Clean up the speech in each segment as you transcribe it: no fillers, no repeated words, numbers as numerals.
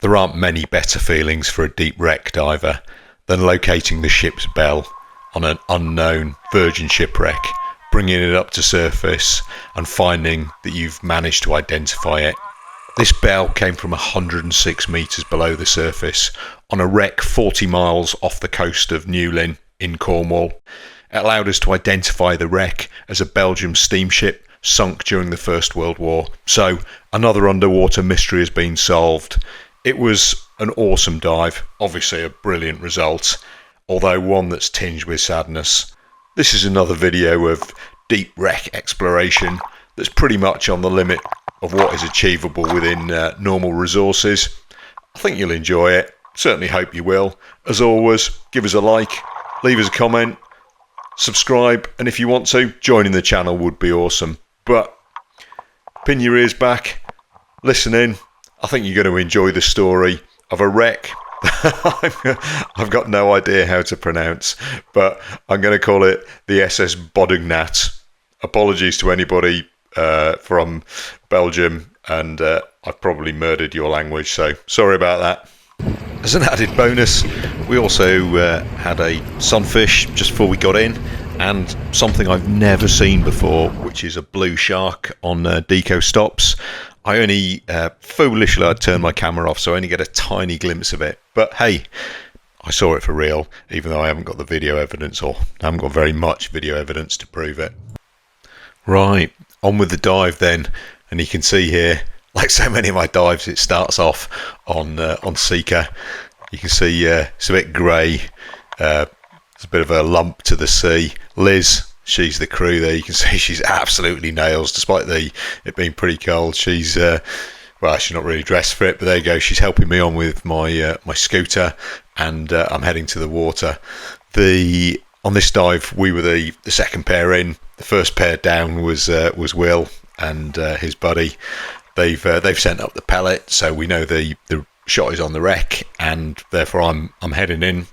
There aren't many better feelings for a deep wreck diver than locating the ship's bell on an unknown virgin shipwreck, bringing it up to surface and finding that you've managed to identify it. This bell came from 106 metres below the surface on a wreck 40 miles off the coast of Newlyn in Cornwall. It allowed us to identify the wreck as a Belgian steamship sunk during the First World War. So another underwater mystery has been solved. It was an awesome dive, obviously a brilliant result, although one that's tinged with sadness. This is another video of deep wreck exploration that's pretty much on the limit of what is achievable within normal resources. I think you'll enjoy it. Certainly hope you will. As always, give us a like, leave us a comment, subscribe, and if you want to, joining the channel would be awesome. But pin your ears back, listen in. I think you're going to enjoy the story of a wreck I've got no idea how to pronounce, but I'm going to call it the SS Boduognat. Apologies to anybody from Belgium, and I've probably murdered your language, so sorry about that. As an added bonus, we also had a sunfish just before we got in, and something I've never seen before, which is a blue shark on deco stops. I only foolishly I turned my camera off, so I only get a tiny glimpse of it. But hey, I saw it for real, even though I haven't got the video evidence, or I haven't got very much video evidence to prove it. Right, on with the dive then, and you can see here, like so many of my dives, it starts off on Seeker. You can see it's a bit grey. There's a bit of a lump to the sea. Liz, she's the crew there. You can see she's absolutely nails, despite it being pretty cold. She's well, she's not really dressed for it, but there you go. She's helping me on with my my scooter, and I'm heading to the water. On this dive, we were the second pair in. The first pair down was Will and his buddy. They've sent up the pellet, so we know the shot is on the wreck, and therefore I'm heading in.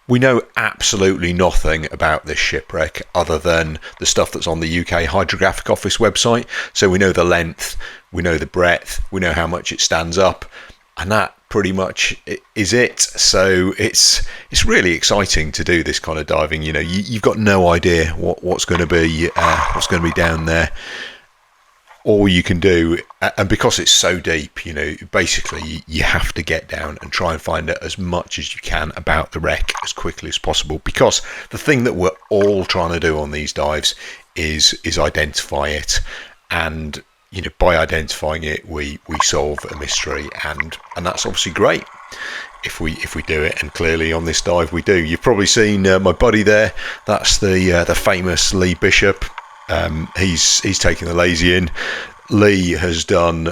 We know absolutely nothing about this shipwreck other than the stuff that's on the UK Hydrographic Office website. So we know the length, we know the breadth, we know how much it stands up, and that pretty much is it. So it's really exciting to do this kind of diving. You know, you've got no idea what's going to be down there. All you can do, and because it's so deep, you know, basically you have to get down and try and find out as much as you can about the wreck as quickly as possible, because the thing that we're all trying to do on these dives is identify it, and you know, by identifying it we solve a mystery, and that's obviously great if we do it, and clearly on this dive we do. You've probably seen my buddy there. That's the famous Lee Bishop. He's taking the lazy in. Lee has done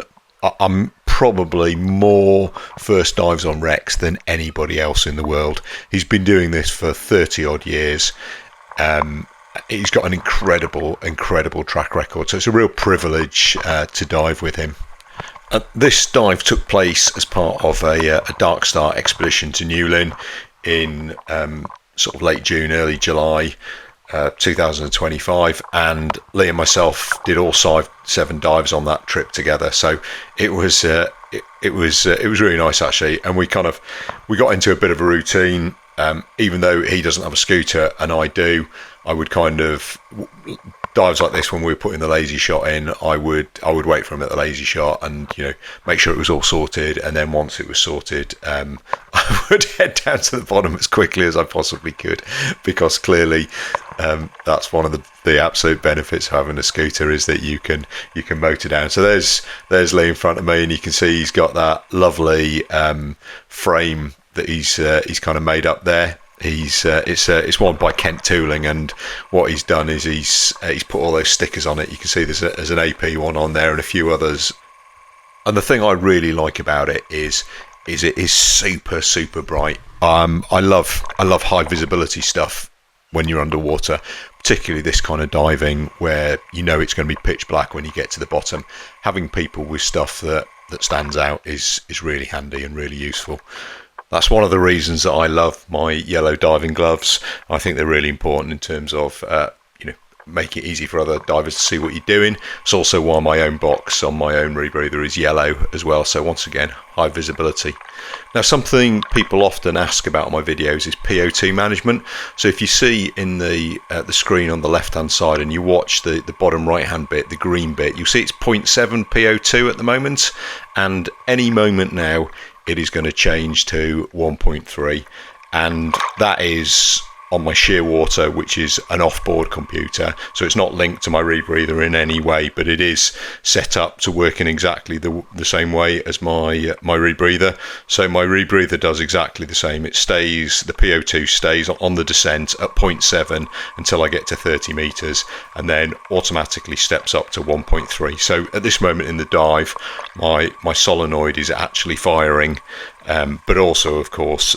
probably more first dives on wrecks than anybody else in the world. He's been doing this for 30 odd years. He's got an incredible track record, so it's a real privilege to dive with him. This dive took place as part of a Dark Star expedition to Newlyn in sort of late June, early July 2025, and Lee and myself did all 7 dives on that trip together. So it was really nice actually, and we got into a bit of a routine. Even though he doesn't have a scooter and I do, I would kind of dives like this, when we were putting the lazy shot in, I would wait for him at the lazy shot and, you know, make sure it was all sorted, and then once it was sorted, I would head down to the bottom as quickly as I possibly could, because clearly that's one of the absolute benefits of having a scooter, is that you can motor down. So there's Lee in front of me, and you can see he's got that lovely frame that he's kind of made up there. It's one by Kent Tooling, and what he's done is he's put all those stickers on it. You can see there's an AP one on there and a few others. And the thing I really like about it is it is super bright. I love high visibility stuff when you're underwater, particularly this kind of diving where you know it's going to be pitch black when you get to the bottom. Having people with stuff that stands out is really handy and really useful. That's one of the reasons that I love my yellow diving gloves. I think they're really important in terms of make it easy for other divers to see what you're doing. It's also why my own box on my own rebreather is yellow as well, so once again, high visibility. Now, something people often ask about my videos is PO2 management. So if you see in the screen on the left hand side and you watch the bottom right hand bit, the green bit, you'll see it's 0.7 PO2 at the moment, and any moment now it is going to change to 1.3, and that is on my Shearwater, which is an off-board computer, so it's not linked to my rebreather in any way, but it is set up to work in exactly the same way as my rebreather. So my rebreather does exactly the same. It stays, the PO2 stays on the descent at 0.7 until I get to 30 meters, and then automatically steps up to 1.3. So at this moment in the dive, my solenoid is actually firing, but also, of course,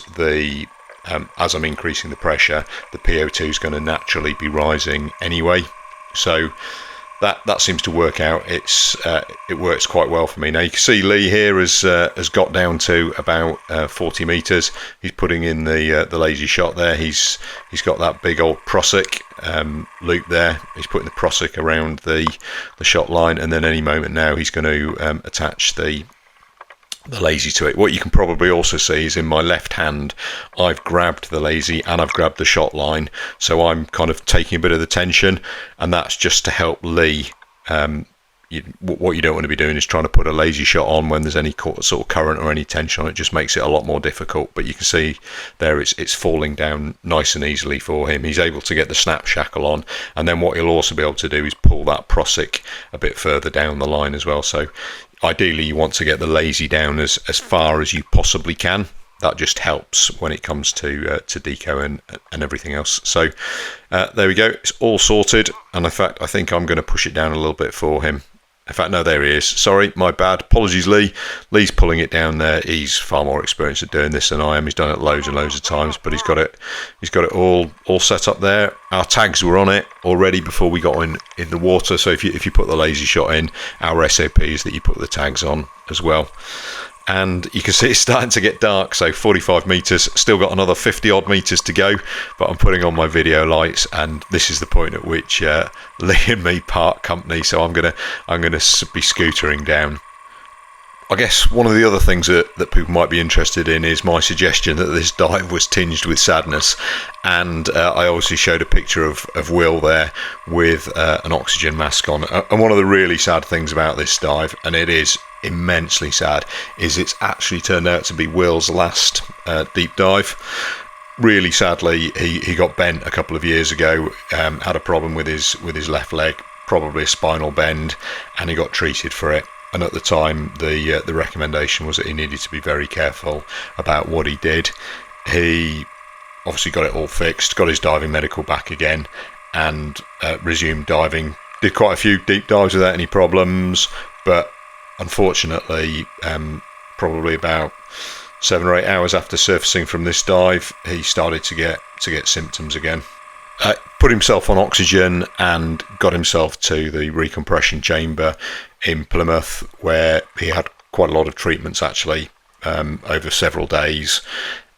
as I'm increasing the pressure, the PO2 is going to naturally be rising anyway. So that seems to work out. It works quite well for me. Now you can see Lee here has got down to about 40 meters. He's putting in the lazy shot there. He's got that big old Prusik loop there. He's putting the Prusik around the shot line, and then any moment now he's going to attach the lazy to it. What you can probably also see is in my left hand I've grabbed the lazy and I've grabbed the shot line, so I'm kind of taking a bit of the tension, and that's just to help Lee. What you don't want to be doing is trying to put a lazy shot on when there's any sort of current or any tension on it. It just makes it a lot more difficult. But you can see there it's falling down nice and easily for him. He's able to get the snap shackle on, and then what he'll also be able to do is pull that Prusik a bit further down the line as well. So ideally you want to get the lazy down as far as you possibly can. That just helps when it comes to deco and everything else. So there we go, it's all sorted, and in fact I think I'm going to push it down a little bit for him. In fact, no, there he is. Sorry, my bad. Apologies, Lee. Lee's pulling it down there. He's far more experienced at doing this than I am. He's done it loads and loads of times, but he's got it all set up there. Our tags were on it already before we got in the water. So if you put the lazy shot in, our SOP is that you put the tags on as well. And you can see it's starting to get dark, so 45 meters, still got another 50 odd meters to go, but I'm putting on my video lights, and this is the point at which Lee and me part company, so I'm gonna be scootering down. I guess one of the other things that people might be interested in is my suggestion that this dive was tinged with sadness, and I obviously showed a picture of Will there with an oxygen mask on. And one of the really sad things about this dive, and it is immensely sad, is it's actually turned out to be Will's last deep dive. Really sadly, he got bent a couple of years ago, had a problem with his left leg, probably a spinal bend, and he got treated for it. And at the time, the recommendation was that he needed to be very careful about what he did. He obviously got it all fixed, got his diving medical back again, and resumed diving. Did quite a few deep dives without any problems, but unfortunately, probably about 7 or 8 hours after surfacing from this dive, he started to get symptoms again. Put himself on oxygen and got himself to the recompression chamber in Plymouth, where he had quite a lot of treatments actually over several days,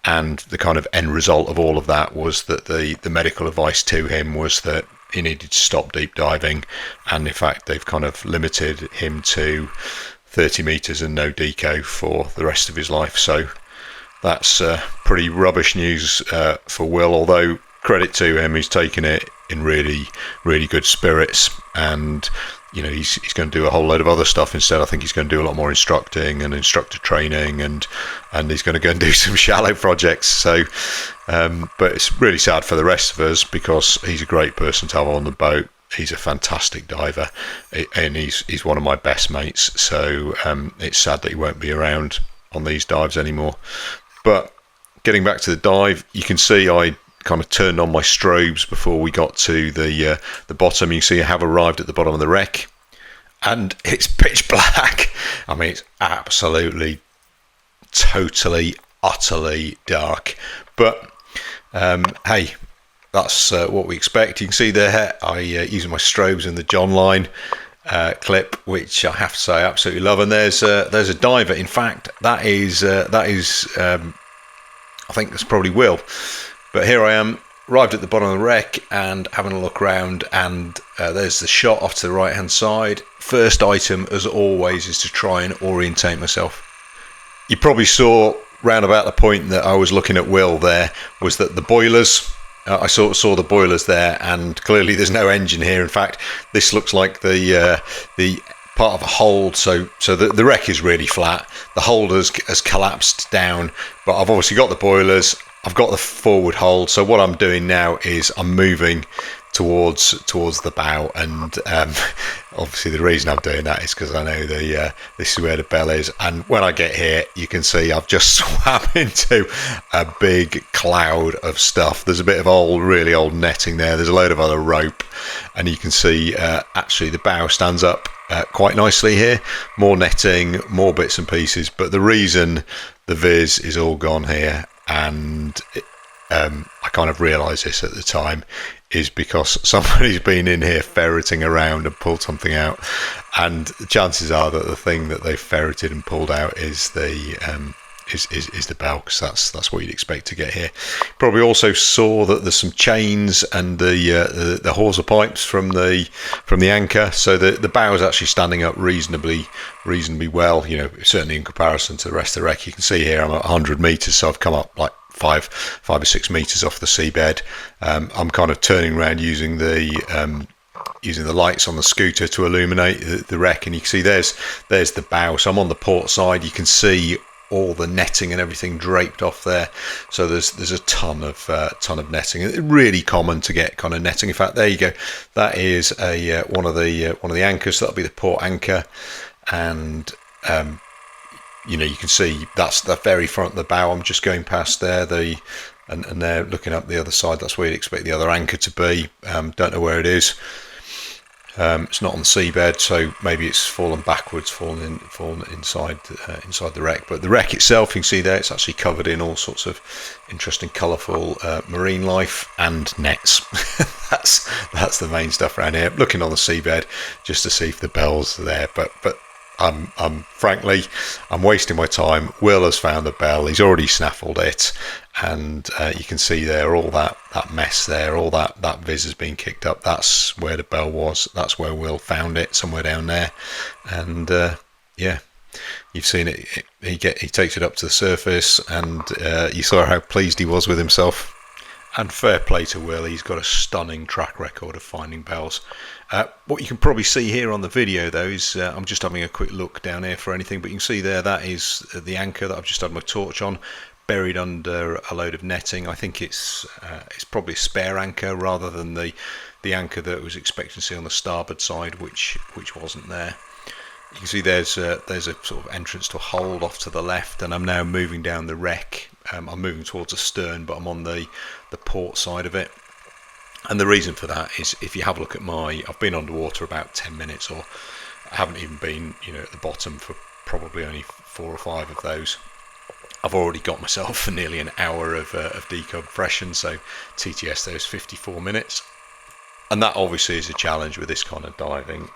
and the kind of end result of all of that was that the medical advice to him was that he needed to stop deep diving, and in fact they've kind of limited him to 30 meters and no deco for the rest of his life. So that's pretty rubbish news for Will, although credit to him, he's taken it in really, really good spirits, and you know he's going to do a whole load of other stuff instead. I think he's going to do a lot more instructing and instructor training, and he's going to go and do some shallow projects. So, but it's really sad for the rest of us because he's a great person to have on the boat. He's a fantastic diver, and he's one of my best mates. So it's sad that he won't be around on these dives anymore. But getting back to the dive, you can see I kind of turned on my strobes before we got to the bottom. You can see I have arrived at the bottom of the wreck, and it's pitch black. I mean, it's absolutely, totally, utterly dark. But hey, that's what we expect. You can see there I using my strobes in the John line clip, which I have to say I absolutely love. And there's a diver. In fact, that is I think that's probably Will. But here I am arrived at the bottom of the wreck and having a look around, and there's the shot off to the right hand side. First item, as always, is to try and orientate myself. You probably saw round about the point that I was looking at Will there was that the boilers, I saw the boilers there, and clearly there's no engine here. In fact, this looks like the part of a hold, so the wreck is really flat. The hold has collapsed down, but I've obviously got the boilers, I've got the forward hold. So what I'm doing now is I'm moving towards the bow, and obviously the reason I'm doing that is because I know this is where the bell is, and when I get here you can see I've just swam into a big cloud of stuff. There's a bit of really old netting there, there's a load of other rope, and you can see actually the bow stands up quite nicely here. More netting, more bits and pieces, but the reason the viz is all gone here, and I kind of realised this at the time, is because somebody's been in here ferreting around and pulled something out, and the chances are that the thing that they ferreted and pulled out is the bell, because that's what you'd expect to get here. Probably also saw that there's some chains and the hawser pipes from the anchor, so the bow is actually standing up reasonably well. You know, certainly in comparison to the rest of the wreck. You can see here I'm at 100 meters, so I've come up like 5 or 6 meters off the seabed. I'm kind of turning around using the lights on the scooter to illuminate the wreck, and you can see there's the bow. So I'm on the port side. You can see all the netting and everything draped off there. So there's a ton of netting. It's really common to get kind of netting. In fact, there you go. That is one of the anchors. So that'll be the port anchor, and you know, you can see that's the very front of the bow. I'm just going past there. And they're looking up the other side. That's where you'd expect the other anchor to be. Don't know where it is. It's not on the seabed, so maybe it's fallen backwards, fallen inside the wreck. But the wreck itself, you can see there, it's actually covered in all sorts of interesting, colourful marine life and nets. that's the main stuff around here. Looking on the seabed just to see if the bell's there, but I'm frankly wasting my time. Will has found the bell. He's already snaffled it, and you can see there all that mess there, all that viz has been kicked up. That's where the bell was. That's where Will found it, somewhere down there. And yeah, you've seen it. He takes it up to the surface, and you saw how pleased he was with himself. And fair play to Will, he's got a stunning track record of finding bells. What you can probably see here on the video, though, is I'm just having a quick look down here for anything, but you can see there that is the anchor that I've just had my torch on, buried under a load of netting. I think it's probably a spare anchor rather than the anchor that I was expecting to see on the starboard side, which wasn't there. You can see there's a sort of entrance to a hold off to the left, and I'm now moving down the wreck. I'm moving towards the stern, but I'm on the port side of it. And the reason for that is, if you have a look at I've been underwater about 10 minutes, or I haven't even been, at the bottom for probably only 4 or 5 of those. I've already got myself for nearly an hour of decompression, so TTS there is 54 minutes. And that obviously is a challenge with this kind of diving.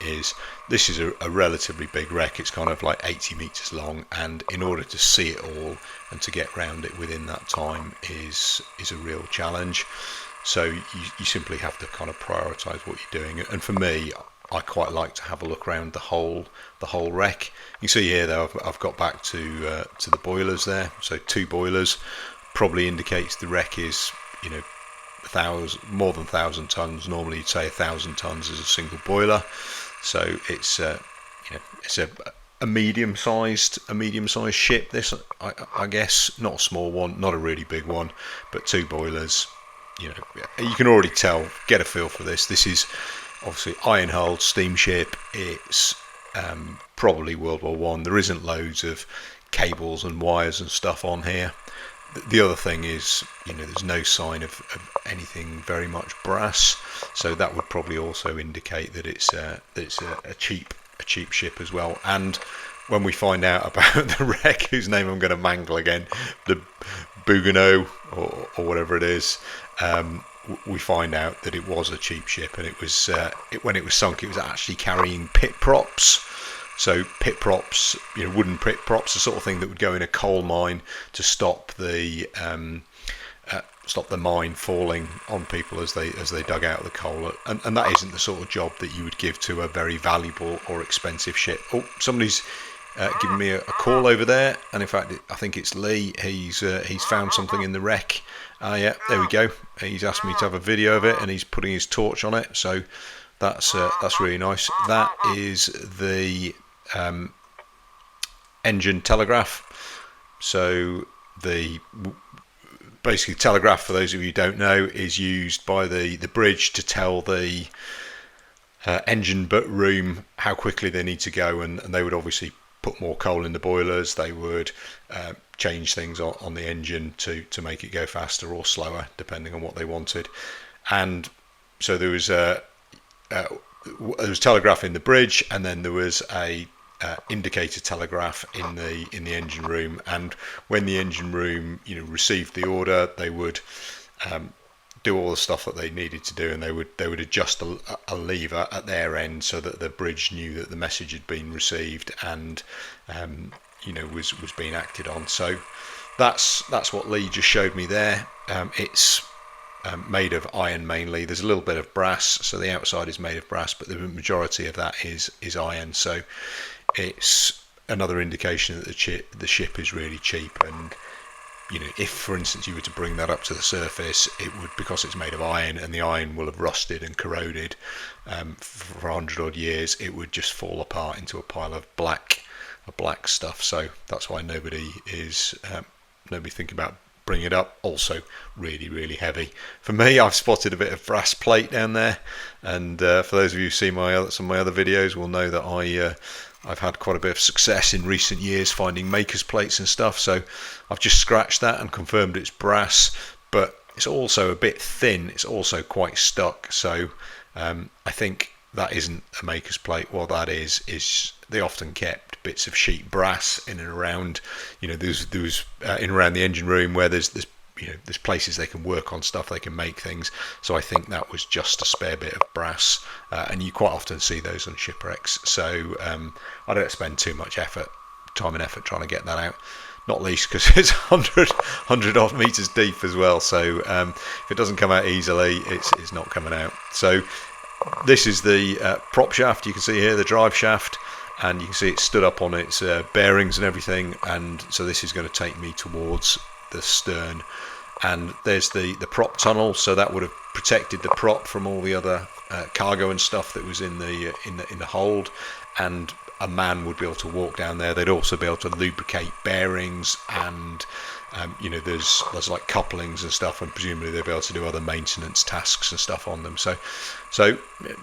This is a relatively big wreck. It's kind of like 80 meters long, and in order to see it all and to get round it within that time is a real challenge. So you simply have to kind of prioritize what you're doing. And for me, I quite like to have a look around the whole wreck. You can see here though, I've got back to the boilers there. So 2 boilers probably indicates the wreck is more than 1,000 tons. Normally you'd say 1,000 tons is a single boiler. So it's it's a medium-sized ship. This I guess, not a small one, not a really big one, but 2 boilers. You can already tell, get a feel for this. This is obviously iron-hulled steamship. It's probably World War One. There isn't loads of cables and wires and stuff on here. The other thing is, there's no sign of anything very much brass, so that would probably also indicate that it's a cheap ship as well. And when we find out about the wreck, whose name I'm going to mangle again, the Boduognat or whatever it is, we find out that it was a cheap ship, and it was when it was sunk, it was actually carrying pit props. So pit props, wooden pit props, the sort of thing that would go in a coal mine to stop the the mine falling on people as they dug out the coal, and that isn't the sort of job that you would give to a very valuable or expensive ship. Oh, somebody's giving me a call over there, and in fact I think it's Lee. He's found something in the wreck. Yeah, there we go. He's asked me to have a video of it, and he's putting his torch on it, so that's really nice. That is the engine telegraph. So the basically telegraph, for those of you who don't know, is used by the bridge to tell the engine room how quickly they need to go, and they would obviously put more coal in the boilers. They would change things on the engine to make it go faster or slower depending on what they wanted. And so there was telegraph in the bridge, and then there was a indicator telegraph in the engine room. And when the engine room received the order, they would do all the stuff that they needed to do, and they would adjust a lever at their end so that the bridge knew that the message had been received and was being acted on. So that's what Lee just showed me there. It's made of iron mainly. There's a little bit of brass, so the outside is made of brass, but the majority of that is iron. So it's another indication that the ship is really cheap. And if, for instance, you were to bring that up to the surface, it would, because it's made of iron and the iron will have rusted and corroded for 100 odd years, it would just fall apart into a pile of black stuff. So that's why nobody thinking about bringing it up. Also really, really heavy. For me, I've spotted a bit of brass plate down there, and for those of you who see some of my other videos will know that I've had quite a bit of success in recent years finding makers plates and stuff, so I've just scratched that and confirmed it's brass, but it's also a bit thin. It's also quite stuck, so I think that isn't a maker's plate. What that is they often kept bits of sheet brass in and around, there's in and around the engine room where there's places they can work on stuff, they can make things. So I think that was just a spare bit of brass, and you quite often see those on shipwrecks. So I don't spend too much time and effort trying to get that out, not least because it's 100 odd meters deep as well. So if it doesn't come out easily, it's not coming out. So this is the prop shaft. You can see here the drive shaft, and you can see it stood up on its bearings and everything. And so this is going to take me towards the stern, and there's the prop tunnel, so that would have protected the prop from all the other cargo and stuff that was in the hold, and a man would be able to walk down there. They'd also be able to lubricate bearings, and there's like couplings and stuff, and presumably they'll be able to do other maintenance tasks and stuff on them. So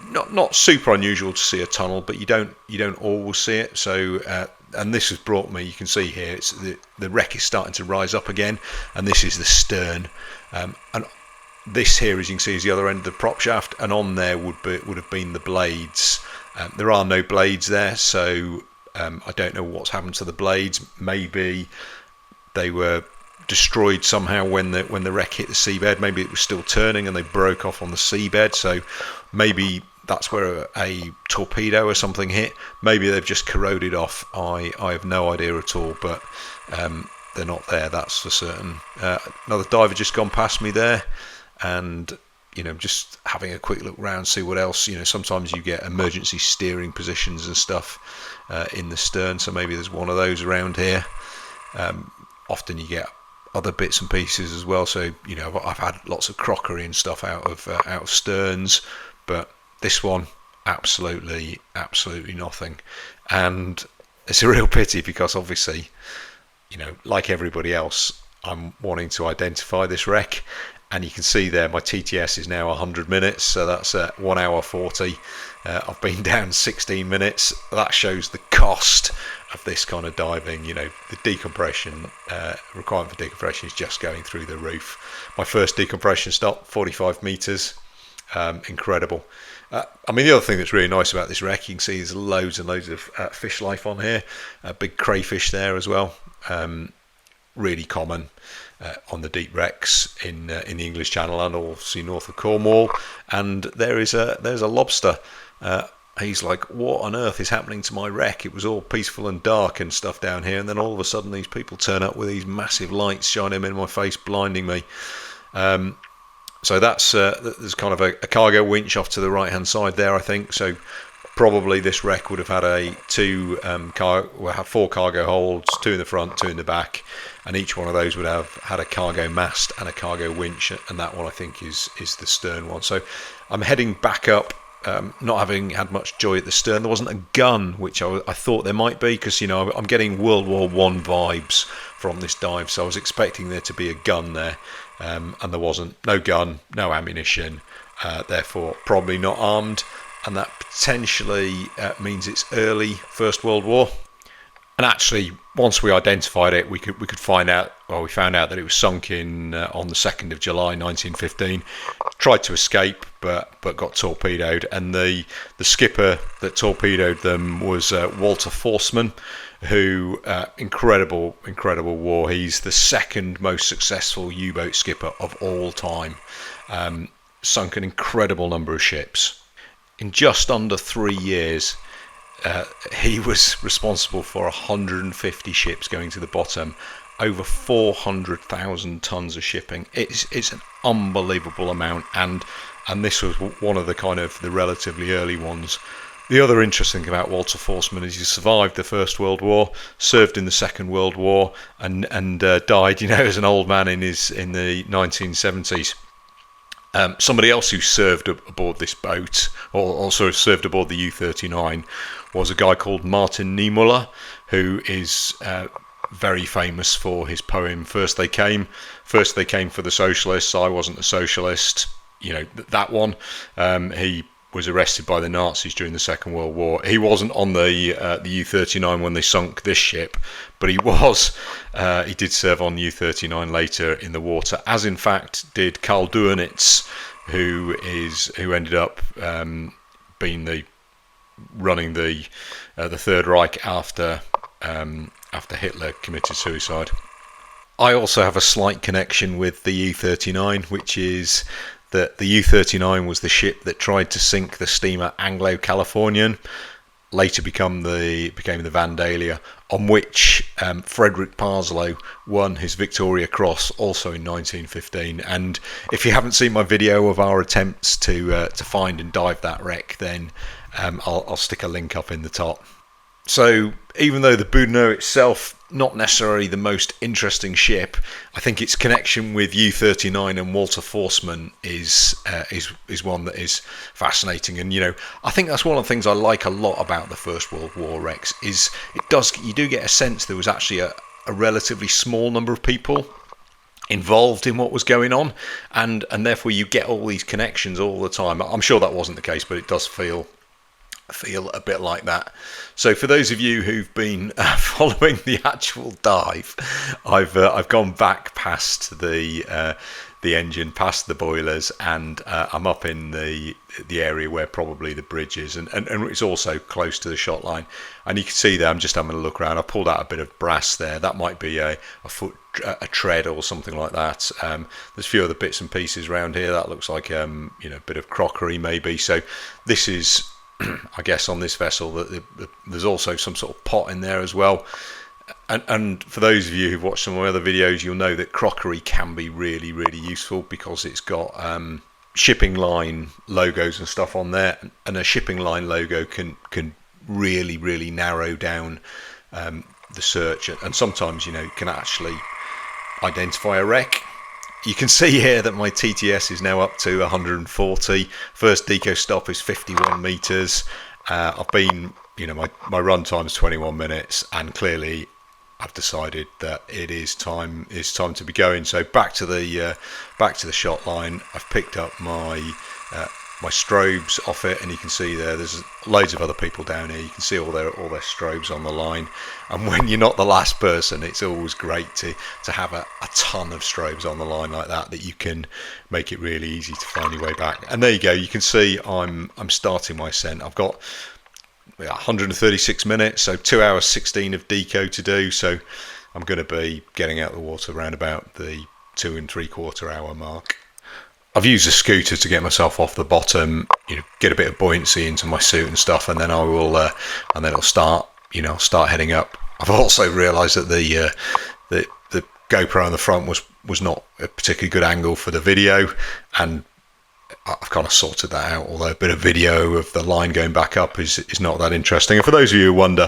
not super unusual to see a tunnel, but you don't always see it. So and this has brought me, you can see here, it's the wreck is starting to rise up again, and this is the stern, and this here, as you can see, is the other end of the prop shaft, and on there would have been the blades. There are no blades there, so I don't know what's happened to the blades. Maybe they were destroyed somehow when the wreck hit the seabed. Maybe it was still turning and they broke off on the seabed, so maybe that's where a torpedo or something hit. Maybe they've just corroded off. I have no idea at all, but they're not there, that's for certain. Another diver just gone past me there, and just having a quick look around, see what else. Sometimes you get emergency steering positions and stuff in the stern, so maybe there's one of those around here. Often you get other bits and pieces as well, so I've had lots of crockery and stuff out of sterns, but this one absolutely nothing. And it's a real pity, because obviously like everybody else, I'm wanting to identify this wreck, and you can see there my TTS is now 100 minutes, so that's 1 hour 40. I've been down 16 minutes. That shows the cost of this kind of diving. The decompression requirement for decompression is just going through the roof. My first decompression stop, 45 meters. Incredible. The other thing that's really nice about this wreck, you can see there's loads and loads of fish life on here. Big crayfish there as well. Really common on the deep wrecks in the English Channel and also north of Cornwall. And there's a lobster. He's like, what on earth is happening to my wreck? It was all peaceful and dark and stuff down here, and then all of a sudden these people turn up with these massive lights shining in my face, blinding me. So that's there's kind of a cargo winch off to the right hand side there, I think. So probably this wreck would have had four cargo holds, 2 in the front, 2 in the back, and each one of those would have had a cargo mast and a cargo winch, and that one I think is the stern one. So I'm heading back up, not having had much joy at the stern. There wasn't a gun, which I thought there might be, because I'm getting World War One vibes from this dive, so I was expecting there to be a gun there, and there wasn't. No gun, no ammunition, therefore probably not armed, and that potentially means it's early First World War. And actually, once we identified it, we could find out. Well, we found out that it was sunk in on the 2nd of July 1915. Tried to escape, but got torpedoed. And the skipper that torpedoed them was Walter Forstmann, who incredible war. He's the second most successful U-boat skipper of all time. Sunk an incredible number of ships in just under 3 years. He was responsible for 150 ships going to the bottom, over 400,000 tons of shipping. It's an unbelievable amount, and this was one of the relatively early ones. The other interesting thing about Walter Forstmann is he survived the First World War, served in the Second World War, and died, as an old man in the 1970s. Somebody else who served aboard this boat, or also served aboard the U-39, was a guy called Martin Niemöller, who is very famous for his poem "First They Came." First they came for the socialists. I wasn't a socialist. That one. He was arrested by the Nazis during the Second World War. He wasn't on the U-39 when they sunk this ship, but he was. He did serve on the U-39 later in the water, as in fact did Karl Dönitz, who ended up running the Third Reich after Hitler committed suicide. I also have a slight connection with the U-39, which is that the U-39 was the ship that tried to sink the steamer Anglo-Californian, later became the Vandalia, on which Frederick Parslow won his Victoria Cross also in 1915. And if you haven't seen my video of our attempts to find and dive that wreck, then I'll stick a link up in the top. So even though the Boudinot itself, not necessarily the most interesting ship, I think its connection with U-39 and Walter Forstmann is one that is fascinating. And I think that's one of the things I like a lot about the First World War wrecks, is you do get a sense there was actually a relatively small number of people involved in what was going on, and therefore you get all these connections all the time. I'm sure that wasn't the case, but it does feel a bit like that. So for those of you who've been following the actual dive, I've gone back past the engine, past the boilers, and I'm up in the area where probably the bridge is, and it's also close to the shot line. And you can see there, I'm just having a look around. I pulled out a bit of brass there. That might be a tread or something like that. There's a few other bits and pieces around here. That looks like a bit of crockery maybe. So this is, I guess, on this vessel that there's also some sort of pot in there as well. And for those of you who've watched some of my other videos, you'll know that crockery can be really, really useful, because it's got shipping line logos and stuff on there, and a shipping line logo can really, really narrow down the search, and sometimes can actually identify a wreck. You can see here that my TTS is now up to 140. First deco stop is 51 meters. I've been, my run time is 21 minutes, and clearly I've decided that it's time to be going. So back to the shot line. I've picked up my strobes off it, and you can see there's loads of other people down here. You can see all their strobes on the line, and when you're not the last person, it's always great to have a ton of strobes on the line like that you can make it really easy to find your way back. And there you go. You can see I'm starting my ascent. I've got 136 minutes, so 2 hours 16 of deco to do. So I'm going to be getting out of the water around about the 2 3/4 hour mark. I've used a scooter to get myself off the bottom, get a bit of buoyancy into my suit and stuff, and then I will, and then it'll start heading up. I've also realised that the GoPro on the front was not a particularly good angle for the video, and I've kind of sorted that out, although a bit of video of the line going back up is not that interesting. And for those of you who wonder,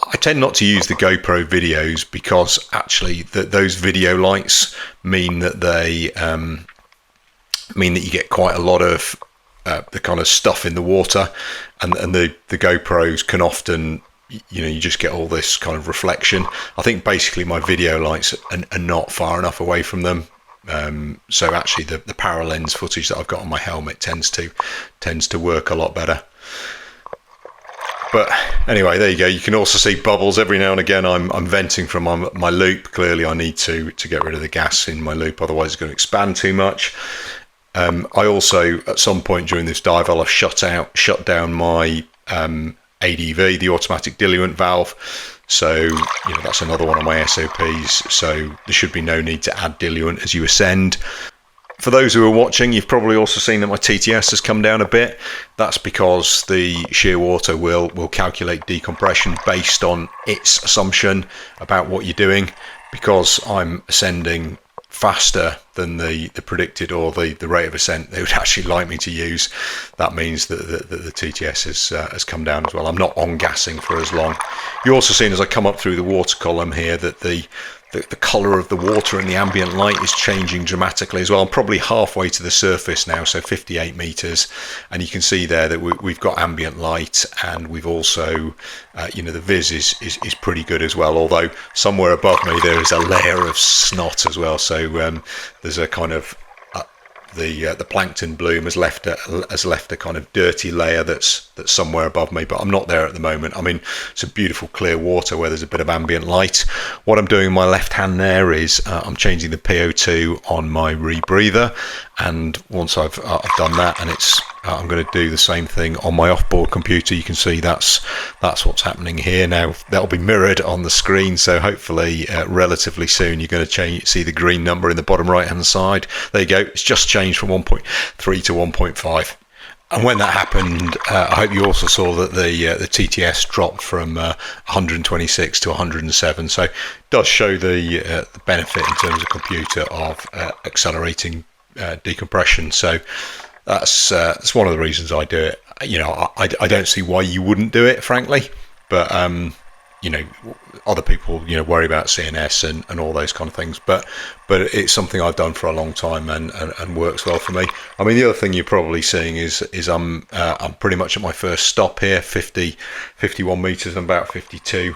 I tend not to use the GoPro videos because actually those video lights mean that they mean that you get quite a lot of the kind of stuff in the water, and the GoPros can often, you just get all this kind of reflection. I think basically my video lights are not far enough away from them. So actually the para lens footage that I've got on my helmet tends to work a lot better. But anyway, there you go. You can also see bubbles every now and again. I'm venting from my loop. Clearly I need to get rid of the gas in my loop, otherwise it's going to expand too much. I also, at some point during this dive, I'll have shut down my ADV, the automatic diluent valve. So that's another one of my SOPs. So there should be no need to add diluent as you ascend. For those who are watching, you've probably also seen that my TTS has come down a bit. That's because the Shearwater will calculate decompression based on its assumption about what you're doing. Because I'm ascending faster than the predicted, or the rate of ascent they would actually like me to use, that means that the TTS has come down as well. I'm not on gassing for as long. You're also seeing as I come up through the water column here that the colour of the water and the ambient light is changing dramatically as well. I'm probably halfway to the surface now, so 58 metres, and you can see there that we've got ambient light, and we've also the viz is pretty good as well, although somewhere above me there is a layer of snot as well. So there's a kind of the plankton bloom has left a kind of dirty layer that's somewhere above me, but I'm not there at the moment. I'm in some beautiful clear water where there's a bit of ambient light. What I'm doing in my left hand there is I'm changing the PO2 on my rebreather, and once I've done that, and I'm going to do the same thing on my offboard computer. You can see that's what's happening here. Now that'll be mirrored on the screen, so hopefully relatively soon you're going to see the green number in the bottom right hand side. There you go. It's just changed from 1.3 to 1.5. And when that happened, I hope you also saw that the TTS dropped from 126 to 107. So it does show the benefit in terms of computer of accelerating decompression. So that's one of the reasons I do it. I don't see why you wouldn't do it, frankly, but other people worry about CNS and all those kind of things, but it's something I've done for a long time and works well for me. I mean, the other thing you're probably seeing is I'm pretty much at my first stop here, 51 meters and about 52,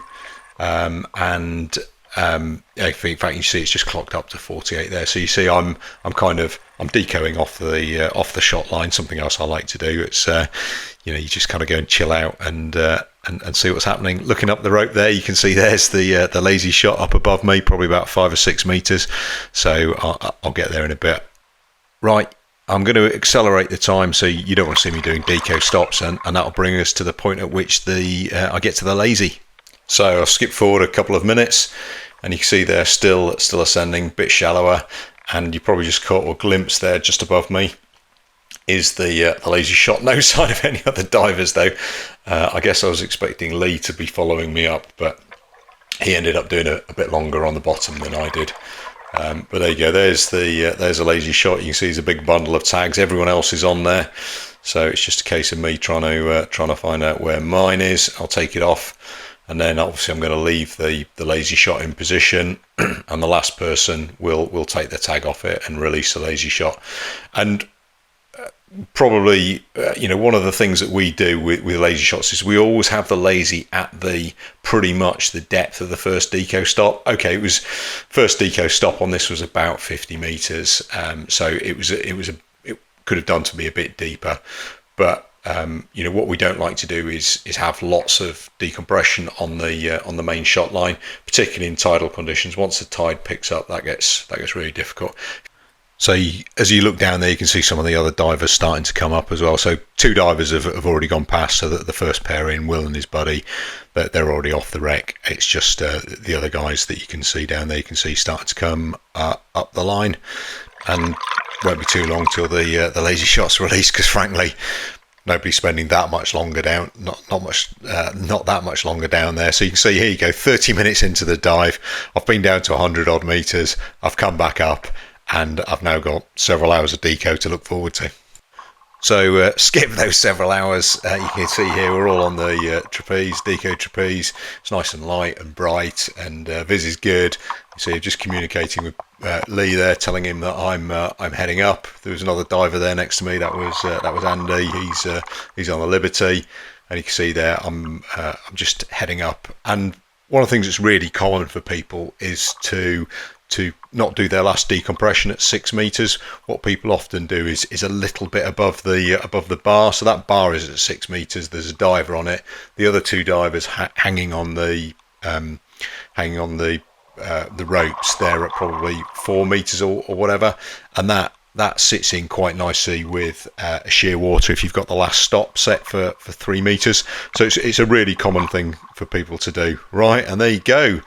and in fact you see it's just clocked up to 48 there. So you see I'm decoing off the shot line. Something else I like to do. It's you just kind of go and chill out and see what's happening. Looking up the rope there, you can see there's the lazy shot up above me, probably about 5 or 6 meters. So I'll get there in a bit. Right, I'm going to accelerate the time so you don't want to see me doing deco stops, and that'll bring us to the point at which I get to the lazy. So I'll skip forward a couple of minutes, and you can see they're still ascending, a bit shallower, and you probably just caught a glimpse there just above me is the lazy shot. No sign of any other divers though. I guess I was expecting Lee to be following me up, but he ended up doing a bit longer on the bottom than I did. But there you go. There's a lazy shot. You can see there's a big bundle of tags. Everyone else is on there, so it's just a case of me trying to find out where mine is. I'll take it off, and then obviously I'm going to leave the lazy shot in position, and the last person will take the tag off it and release the lazy shot. And probably one of the things that we do with lazy shots is we always have the lazy at pretty much the depth of the first deco stop. Okay, it was first deco stop on this was about 50 meters, so it could have done to be a bit deeper, but what we don't like to do is have lots of decompression on the main shot line, particularly in tidal conditions. Once the tide picks up, that gets really difficult. So as you look down there, you can see some of the other divers starting to come up as well. So 2 divers have already gone past, so that the first pair in, Will and his buddy, they're already off the wreck. It's just the other guys that you can see down there, you can see starting to come up the line, and won't be too long till the lazy shot's released, because frankly, nobody's spending that much longer down, not that much longer down there. So you can see here you go, 30 minutes into the dive, I've been down to 100 odd meters, I've come back up, and I've now got several hours of deco to look forward to. So skip those several hours. You can see here we're all on the trapeze, deco trapeze. It's nice and light and bright, and Viz is good. So you're just communicating with Lee there, telling him that I'm heading up. There was another diver there next to me. That was Andy. He's on the Liberty, and you can see there I'm just heading up. And one of the things that's really common for people is to not do their last decompression at 6 meters. What people often do is a little bit above the bar. So that bar is at 6 meters. There's a diver on it. The other two divers hanging on the ropes. They're at probably 4 meters or whatever, and that sits in quite nicely with sheer water if you've got the last stop set for 3 meters. So it's a really common thing for people to do. Right, and there you go.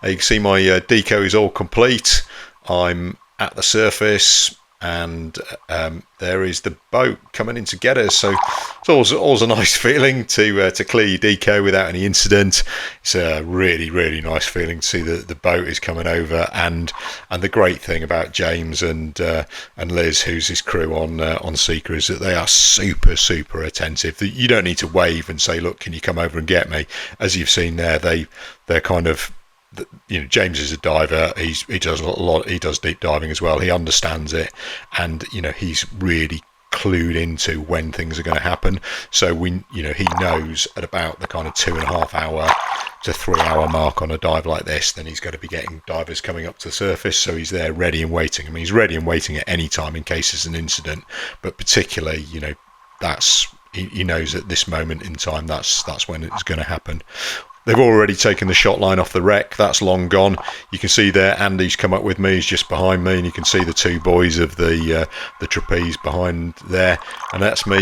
You can see my deco is all complete. I'm at the surface, and there is the boat coming in to get us. So it's always a nice feeling to clear your deco without any incident. It's a really, really nice feeling to see the boat is coming over. And the great thing about James and Liz, who's his crew on Seeker, is that they are super, super attentive. You don't need to wave and say, look, can you come over and get me? As you've seen there, they're kind of, James is a diver. He does a lot. He does deep diving as well. He understands it, and he's really clued into when things are going to happen. So he knows at about the kind of 2.5 hour to 3 hour mark on a dive like this, then he's going to be getting divers coming up to the surface. So he's there, ready and waiting. I mean, he's ready and waiting at any time in case there's an incident. But particularly, he knows at this moment in time that's when it's going to happen. They've already taken the shot line off the wreck. That's long gone. You can see there Andy's come up with me. He's just behind me, and you can see the two boys of the trapeze behind there. And that's me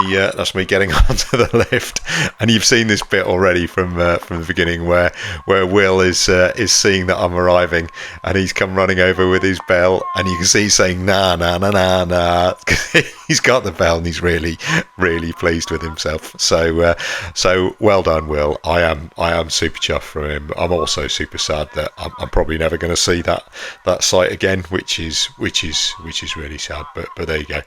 getting onto the lift. And you've seen this bit already from the beginning where Will is seeing that I'm arriving, and he's come running over with his bell, and you can see he's saying nah nah nah nah nah. He's got the bell, and he's really, really pleased with himself. So well done, Will. I am super chuffed for him. I'm also super sad that I'm probably never going to see that site again, which is really sad. But there you go.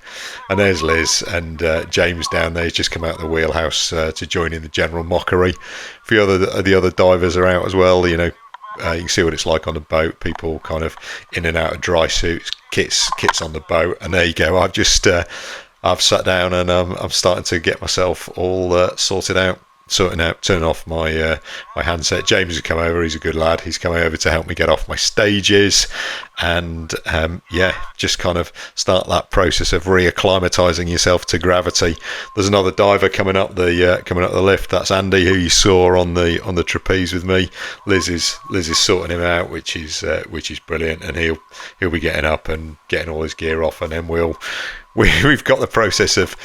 And there's Liz and James down there. He's just come out of the wheelhouse to join in the general mockery. A few the other divers are out as well. You can see what it's like on the boat. People kind of in and out of dry suits, kits on the boat. And there you go. I've sat down and I'm starting to get myself all sorting out, turning off my handset. James has come over. He's a good lad. He's coming over to help me get off my stages, and just kind of start that process of reacclimatizing yourself to gravity. There's another diver coming up the lift. That's Andy, who you saw on the trapeze with me. Liz is sorting him out, which is brilliant, and he'll be getting up and getting all his gear off, and then we've got the process of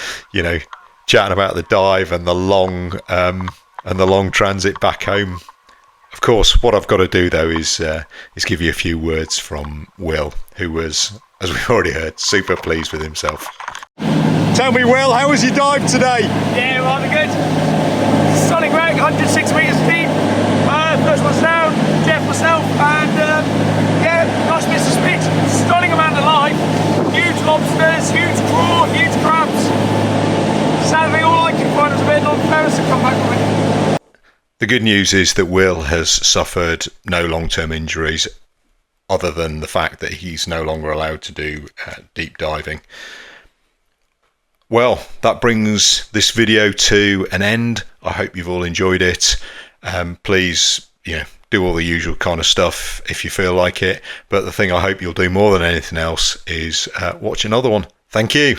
chatting about the dive and the long transit back home. Of course, what I've got to do though is give you a few words from Will, who was, as we've already heard, super pleased with himself. Tell me, Will, how was your dive today? Yeah, rather good. Sonic wreck, 106 metres deep. First one's down, Jeff, myself, and nice bits of speech. Stunning amount of life. Huge lobsters, huge craw, huge crabs. Sadly, all I could find was a bit of non-ferrous to come back with. The good news is that Will has suffered no long-term injuries, other than the fact that he's no longer allowed to do deep diving. Well, that brings this video to an end. I hope you've all enjoyed it. Please, do all the usual kind of stuff if you feel like it. But the thing I hope you'll do more than anything else is watch another one. Thank you.